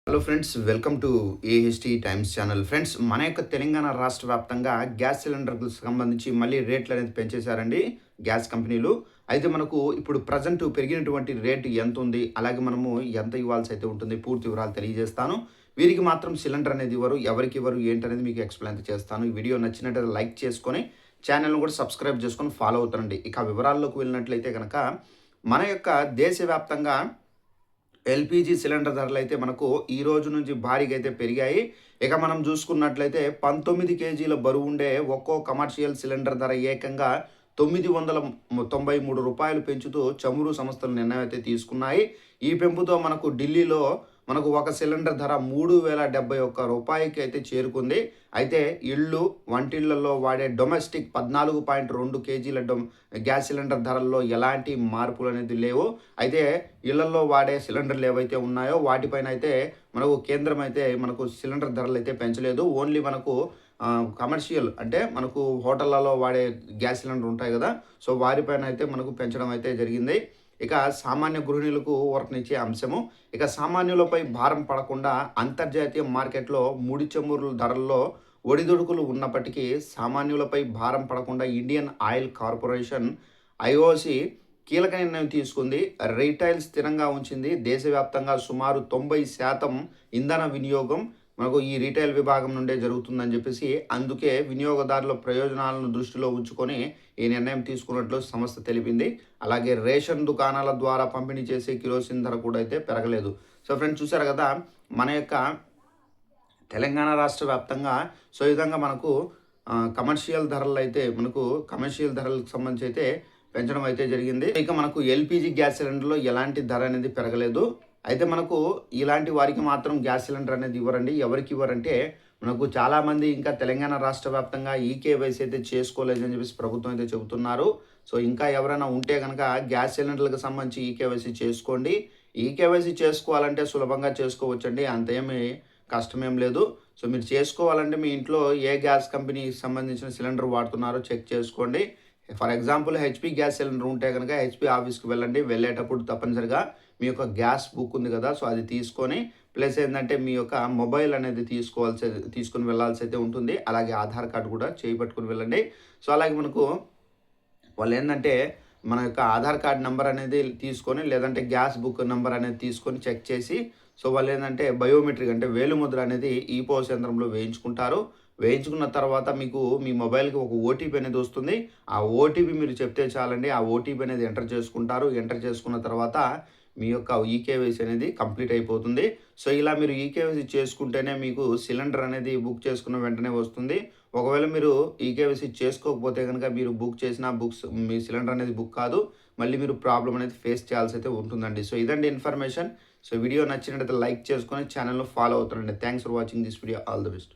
Hello friends, welcome to AHT times channel. Friends, మన యొక్క తెలంగాణ రాష్ట్ర వ్యాప్తంగా గ్యాస్ సిలిండర్లకు సంబంధించి మళ్ళీ రేట్లు అనేది పెంచేశారండి గ్యాస్ కంపెనీలు. అయితే మనకు ఇప్పుడు ప్రజెంట్ పెరిగినటువంటి రేటు ఎంత ఉంది, అలాగే మనము ఎంత ఇవ్వాల్సి అయితే ఉంటుంది, పూర్తి వివరాలు తెలియజేస్తాను. వీరికి మాత్రం సిలిండర్ అనేది ఇవ్వరు, ఎవరికి ఇవ్వరు ఏంటనేది మీకు ఎక్స్ప్లెయిన్ చేస్తాను. ఈ వీడియో నచ్చినట్లయితే లైక్ చేసుకొని ఛానల్ను కూడా సబ్స్క్రైబ్ చేసుకొని ఫాలో అవుతారండి. ఇక వివరాల్లోకి వెళ్ళినట్లయితే కనుక మన యొక్క దేశవ్యాప్తంగా ఎల్‌పీజీ సిలిండర్ ధరలు అయితే మనకు ఈ రోజు నుంచి భారీగా అయితే పెరిగాయి. ఇక మనం చూసుకున్నట్లయితే 19 కేజీల బరువుండే ఒక్కో కమర్షియల్ సిలిండర్ ధర ఏకంగా రూ. 993 పెంచుతూ చమురు సంస్థలు నిర్ణయం అయితే తీసుకున్నాయి. ఈ పెంపుతో మనకు ఢిల్లీలో మనకు ఒక సిలిండర్ ధర రూ. 3071 అయితే చేరుకుంది. అయితే ఇళ్ళు, వంటిళ్లలో వాడే డొమెస్టిక్ 14.2 కేజీల గ్యాస్ సిలిండర్ ధరల్లో ఎలాంటి మార్పులు అనేది లేవు. అయితే ఇళ్లలో వాడే సిలిండర్లు ఏవైతే ఉన్నాయో వాటిపైన అయితే మనకు కేంద్రం అయితే మనకు సిలిండర్ ధరలు అయితే పెంచలేదు. ఓన్లీ మనకు కమర్షియల్ అంటే మనకు హోటళ్లలో వాడే గ్యాస్ సిలిండర్ ఉంటాయి కదా, సో వారిపైన అయితే మనకు పెంచడం అయితే జరిగింది. ఇక సామాన్య గృహిణులకు ఊరటనిచ్చే అంశము. ఇక సామాన్యులపై భారం పడకుండా అంతర్జాతీయ మార్కెట్లో ముడి చమురు ధరల్లో ఒడిదుడుకులు ఉన్నప్పటికీ సామాన్యులపై భారం పడకుండా ఇండియన్ ఆయిల్ కార్పొరేషన్ ఐఓసి కీలక నిర్ణయం తీసుకుంది. రీటైల్ స్థిరంగా ఉంచింది. దేశవ్యాప్తంగా సుమారు 90% ఇంధన వినియోగం మనకు ఈ రీటైల్ విభాగం నుండే జరుగుతుందని చెప్పేసి, అందుకే వినియోగదారుల ప్రయోజనాలను దృష్టిలో ఉంచుకొని ఈ నిర్ణయం తీసుకున్నట్లు సంస్థ తెలిపింది. అలాగే రేషన్ దుకాణాల ద్వారా పంపిణీ చేసే కిరోసిన్ ధర కూడా అయితే పెరగలేదు. సో ఫ్రెండ్స్, చూసారు కదా మన యొక్క తెలంగాణ రాష్ట్ర వ్యాప్తంగా సో ఈ విధంగా మనకు కమర్షియల్ ధరలకు సంబంధించి అయితే పెంచడం అయితే జరిగింది. ఇక మనకు ఎల్‌పీజీ గ్యాస్ సిలిండర్లో ఎలాంటి ధర అనేది పెరగలేదు. అయితే మనకు ఇలాంటి వారికి మాత్రం గ్యాస్ సిలిండర్ అనేది ఇవ్వరండి. ఎవరికి ఇవ్వరంటే మనకు చాలామంది ఇంకా తెలంగాణ రాష్ట్ర వ్యాప్తంగా ఈకేవైసీ అయితే చేసుకోలేదని చెప్పేసి ప్రభుత్వం అయితే చెబుతున్నారు. సో ఇంకా ఎవరైనా ఉంటే కనుక గ్యాస్ సిలిండర్లకు సంబంధించి ఈకేవైసీ చేసుకోండి. ఈకేవైసీ చేసుకోవాలంటే సులభంగా చేసుకోవచ్చండి, అంతేమీ కష్టమేం లేదు. సో మీరు చేసుకోవాలంటే మీ ఇంట్లో ఏ గ్యాస్ కంపెనీకి సంబంధించిన సిలిండర్ వాడుతున్నారో చెక్ చేసుకోండి. For example HP gas cylinder ఉంటే కనుక హెచ్పి ఆఫీస్కి వెళ్ళండి. వెళ్ళేటప్పుడు తప్పనిసరిగా మీ యొక్క గ్యాస్ బుక్ ఉంది కదా, సో అది తీసుకొని ప్లస్ ఏంటంటే మీ యొక్క మొబైల్ అనేది తీసుకొని వెళ్ళాల్సి అయితే ఉంటుంది. అలాగే ఆధార్ కార్డు కూడా చేయిపట్టుకుని వెళ్ళండి. సో అలాగే మనకు వాళ్ళు ఏంటంటే మన యొక్క ఆధార్ కార్డ్ నెంబర్ అనేది తీసుకొని, లేదంటే గ్యాస్ బుక్ నెంబర్ అనేది తీసుకొని చెక్ చేసి, సో వాళ్ళు ఏంటంటే బయోమెట్రిక్ అంటే వేలిముద్ర అనేది ఈపోస్ యంత్రంలో వేయించుకుంటారు. వేయించుకున్న తర్వాత మీకు మీ మొబైల్కి ఒక ఓటీపీ అనేది వస్తుంది. ఆ ఓటీపీ మీరు చెప్తే చాలండి, ఆ ఓటీపీ అనేది ఎంటర్ చేసుకుంటారు. ఎంటర్ చేసుకున్న తర్వాత మీ యొక్క ఈకేవైసీ అనేది కంప్లీట్ అయిపోతుంది. సో ఇలా మీరు ఈకేవైసీ చేసుకుంటేనే మీకు సిలిండర్ అనేది బుక్ చేసుకున్న వెంటనే వస్తుంది. ఒకవేళ మీరు ఈకేవైసీ చేసుకోకపోతే కనుక మీరు బుక్ చేసిన మీ సిలిండర్ అనేది బుక్ కాదు, మళ్ళీ మీరు ప్రాబ్లం అనేది ఫేస్ చేయాల్సి అయితే ఉంటుందండి. సో ఇదండి ఇన్ఫర్మేషన్. సో వీడియో నచ్చినట్లయితే లైక్ చేసుకొని ఛానల్ను ఫాలో అవుతారండి. Thanks for watching this video. All the best.